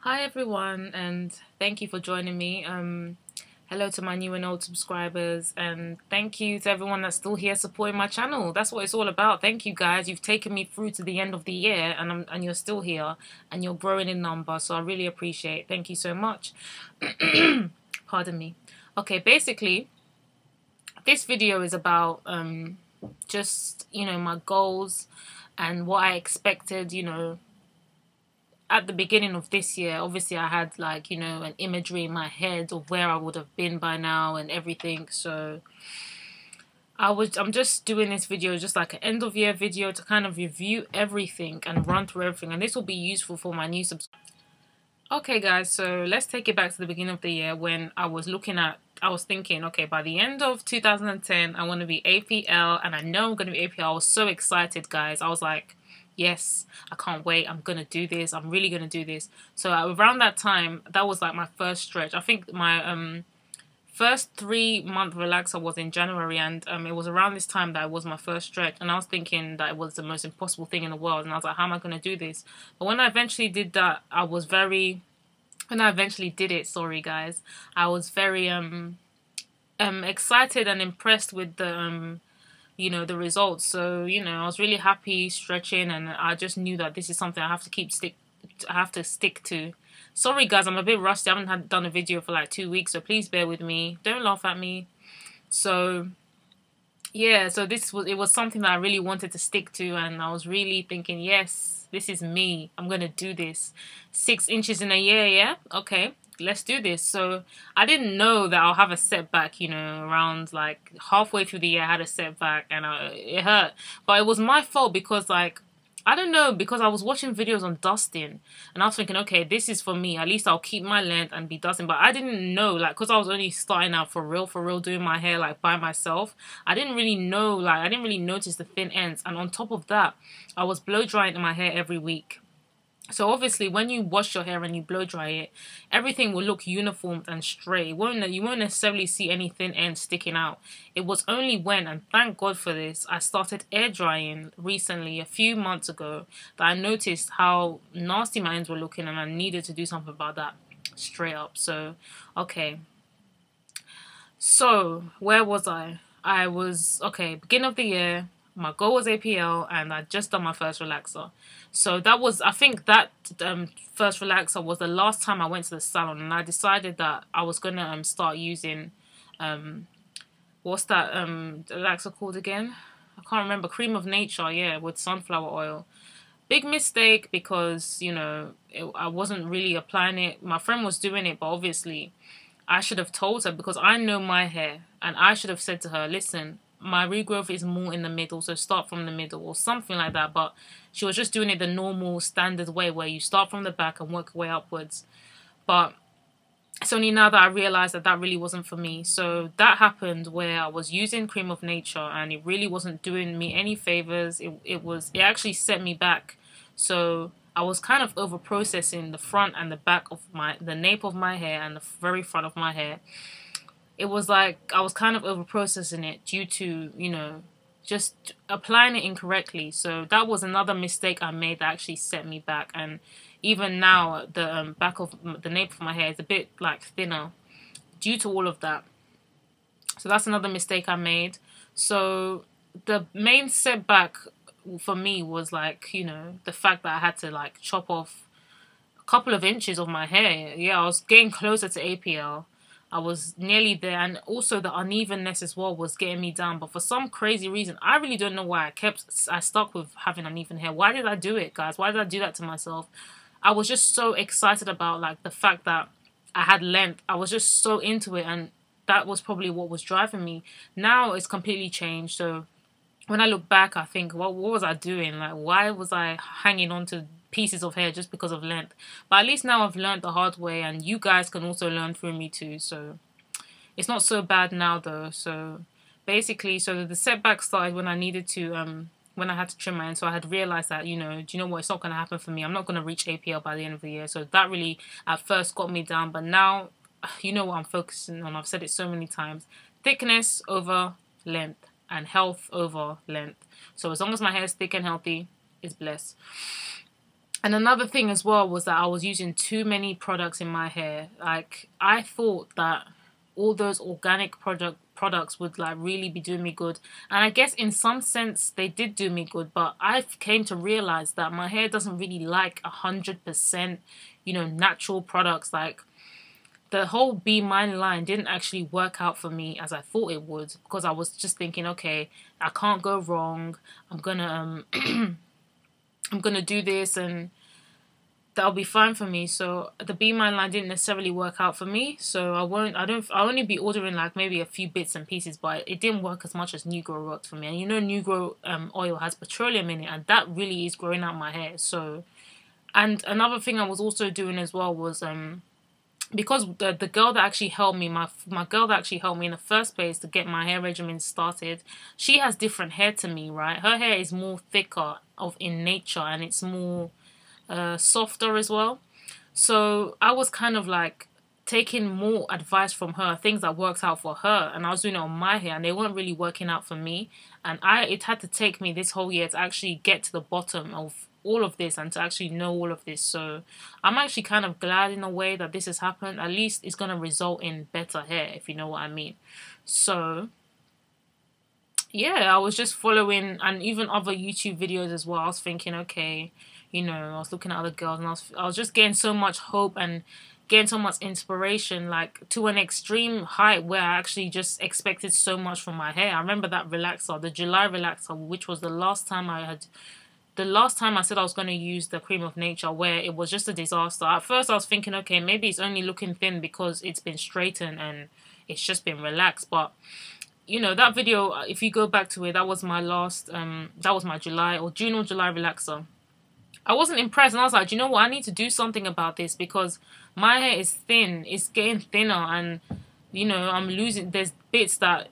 Hi everyone, and thank you for joining me. Hello to my new and old subscribers, and thank you to everyone that's still here supporting my channel. That's what it's all about. Thank you guys. You've taken me through to the end of the year, and you're still here, and you're growing in number. So I really appreciate it. Thank you so much. Pardon me. Okay, basically, this video is about just my goals and what I expected. At the beginning of this year, obviously I had an imagery in my head of where I would have been by now and everything. So I'm just doing this video just like an end of year video to kind of review everything and run through everything, and this will be useful for my new subscribers. Okay guys, so let's take it back to the beginning of the year when I was thinking, okay, by the end of 2010 I want to be APL, and I know I'm going to be APL. I was so excited, guys. I was like, yes, I can't wait. I'm going to do this. I'm really going to do this. So around that time, that was like my first stretch. I think my first 3-month relaxer was in January, and it was around this time that it was my first stretch, and I was thinking that it was the most impossible thing in the world, and I was like, how am I going to do this? But when I eventually did that, when I eventually did it, sorry guys, I was very excited and impressed with the results. So I was really happy stretching, and I just knew that this is something I have to stick to. Sorry guys, I'm a bit rusty. I haven't done a video for like 2 weeks, so please bear with me. Don't laugh at me. So yeah, so it was something that I really wanted to stick to, and I was really thinking, yes, this is me. I'm gonna do this. 6 inches in a year, yeah? Okay, let's do this. So I didn't know that I'll have a setback, around like halfway through the year I had a setback, and it hurt. But it was my fault because I don't know, because I was watching videos on dusting, and I was thinking, okay, this is for me. At least I'll keep my length and be dusting. But I didn't know, because I was only starting out for real, doing my hair, by myself. I didn't really know, I didn't really notice the thin ends. And on top of that, I was blow drying my hair every week. So obviously, when you wash your hair and you blow dry it, everything will look uniform and straight. You won't necessarily see any thin ends sticking out. It was only when, and thank God for this, I started air drying recently, a few months ago, that I noticed how nasty my ends were looking, and I needed to do something about that straight up. So, okay. So, where was I? Beginning of the year. My goal was APL, and I'd just done my first relaxer. So I think that first relaxer was the last time I went to the salon, and I decided that I was going to start using, what's that relaxer called again? I can't remember. Cream of Nature, yeah, with sunflower oil. Big mistake because, I wasn't really applying it. My friend was doing it, but obviously I should have told her, because I know my hair, and I should have said to her, listen, my regrowth is more in the middle, so start from the middle or something like that. But she was just doing it the normal standard way, where you start from the back and work your way upwards. But it's only now that I realized that that really wasn't for me. So that happened where I was using Cream of Nature, and it really wasn't doing me any favors. It actually set me back. So I was kind of over processing the front and the back of the nape of my hair and the very front of my hair. It was like I was kind of over processing it due to, just applying it incorrectly. So that was another mistake I made that actually set me back. And even now, the back of the nape of my hair is a bit thinner due to all of that. So that's another mistake I made. So the main setback for me was the fact that I had to chop off a couple of inches of my hair. Yeah, I was getting closer to APL. I was nearly there, and also the unevenness as well was getting me down. But for some crazy reason, I really don't know why I stuck with having uneven hair. Why did I do it, guys? Why did I do that to myself? I was just so excited about the fact that I had length. I was just so into it, and that was probably what was driving me. Now it's completely changed. So when I look back, I think, what was I doing? Why was I hanging on to pieces of hair just because of length? But at least now I've learned the hard way, and you guys can also learn through me too. So it's not so bad now though. So basically, the setback started when I needed to, when I had to trim my ends. So I had realized that, do you know what? It's not going to happen for me. I'm not going to reach APL by the end of the year. So that really at first got me down. But now, you know what I'm focusing on. I've said it so many times. Thickness over length, and health over length. So as long as my hair is thick and healthy, it's blessed. And another thing as well was that I was using too many products in my hair. Like, I thought that all those organic products would like really be doing me good, and I guess in some sense they did do me good, but I came to realize that my hair doesn't really like 100%, you know, natural products. Like, the whole Be Mine line didn't actually work out for me as I thought it would, because I was just thinking, okay, I can't go wrong. I'm gonna I'm gonna do this and that'll be fine for me. So the Be Mine line didn't necessarily work out for me. So I'll only be ordering like maybe a few bits and pieces, but it didn't work as much as Negro worked for me. And you know, Negro oil has petroleum in it, and that really is growing out my hair. So, and another thing I was also doing as well was because the girl that actually helped me, my girl that actually helped me in the first place to get my hair regimen started, she has different hair to me, right? Her hair is more thicker in nature, and it's more softer as well. So I was kind of like taking more advice from her, things that worked out for her, and I was doing it on my hair, and they weren't really working out for me. And it had to take me this whole year to actually get to the bottom of all of this and to actually know all of this. So I'm actually kind of glad in a way that this has happened. At least it's going to result in better hair, if you know what I mean. So yeah, I was just following, and even other YouTube videos as well. I was thinking, okay, you know, I was looking at other girls, and I was just getting so much hope and getting so much inspiration, like to an extreme height where I actually just expected so much from my hair. I remember that relaxer, the July relaxer, which was the last time I said I was going to use the cream of nature, where it was just a disaster. At first I was thinking, okay, maybe it's only looking thin because it's been straightened and it's just been relaxed. But you know, that video, if you go back to it, that was my last that was my June or July relaxer. I wasn't impressed, and I was like, you know what, I need to do something about this, because my hair is thin, it's getting thinner, and you know, I'm losing, there's bits that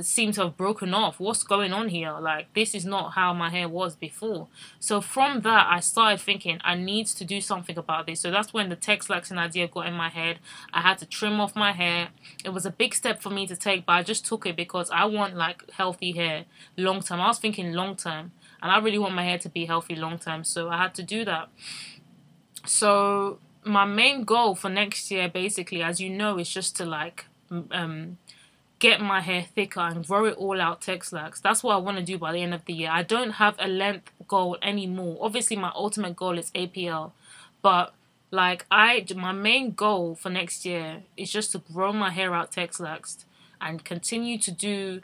seem to have broken off. What's going on here? Like, this is not how my hair was before. So from that, I started thinking I need to do something about this. So that's when the Texlaxing idea got in my head. I had to trim off my hair. It was a big step for me to take, but I just took it because I want like healthy hair long term. I was thinking long term, and I really want my hair to be healthy long term, so I had to do that. So my main goal for next year, basically, as you know, is just to like get my hair thicker and grow it all out Texlax. That's what I want to do by the end of the year. I don't have a length goal anymore. Obviously, my ultimate goal is APL, but like my main goal for next year is just to grow my hair out Texlax and continue to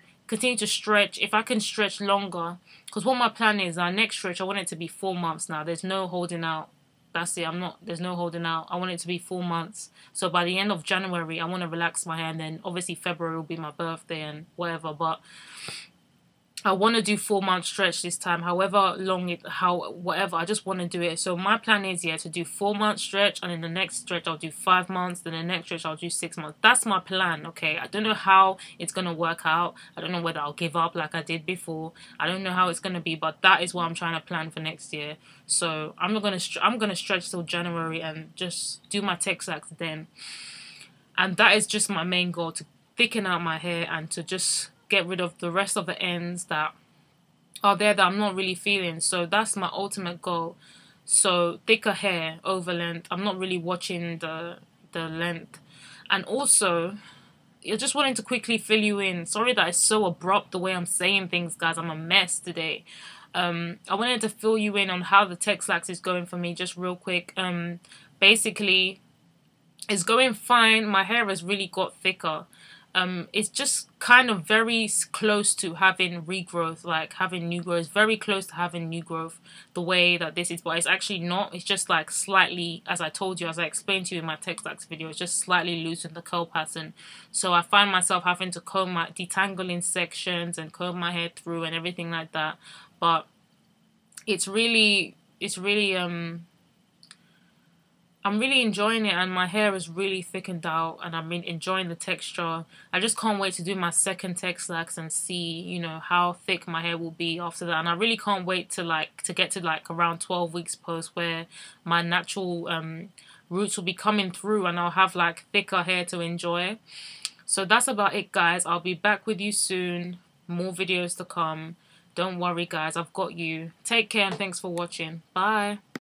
stretch. If I can stretch longer, because what my plan is, our next stretch, I want it to be 4 months now. There's no holding out. That's it. There's no holding out. I want it to be 4 months. So by the end of January, I want to relax my hair, and then obviously February will be my birthday and whatever. But I want to do 4 month stretch this time, however long whatever. I just want to do it. So my plan is, yeah, to do 4 month stretch, and in the next stretch I'll do 5 months. Then the next stretch I'll do 6 months. That's my plan. Okay, I don't know how it's gonna work out. I don't know whether I'll give up like I did before. I don't know how it's gonna be, but that is what I'm trying to plan for next year. So I'm gonna stretch till January and just do my Texlax then. And that is just my main goal, to thicken out my hair and to just get rid of the rest of the ends that are there that I'm not really feeling. So that's my ultimate goal. So thicker hair over length. I'm not really watching the length. And also, I just wanted to quickly fill you in. Sorry that it's so abrupt the way I'm saying things, guys. I'm a mess today. I wanted to fill you in on how the Texlax is going for me, just real quick. Basically, it's going fine. My hair has really got thicker. It's just kind of very close to having regrowth, like having new growth. It's very close to having new growth, the way that this is, but it's actually not. It's just like slightly, as I told you, as I explained to you in my Texlax video, it's just slightly loose in the curl pattern. So I find myself having to detangling sections and comb my hair through and everything like that. But it's really I'm really enjoying it, and my hair is really thickened out, and I'm enjoying the texture. I just can't wait to do my second Texlax and see, you know, how thick my hair will be after that. And I really can't wait to get to around 12 weeks post, where my natural roots will be coming through and I'll have like thicker hair to enjoy. So that's about it, guys. I'll be back with you soon. More videos to come. Don't worry, guys. I've got you. Take care and thanks for watching. Bye.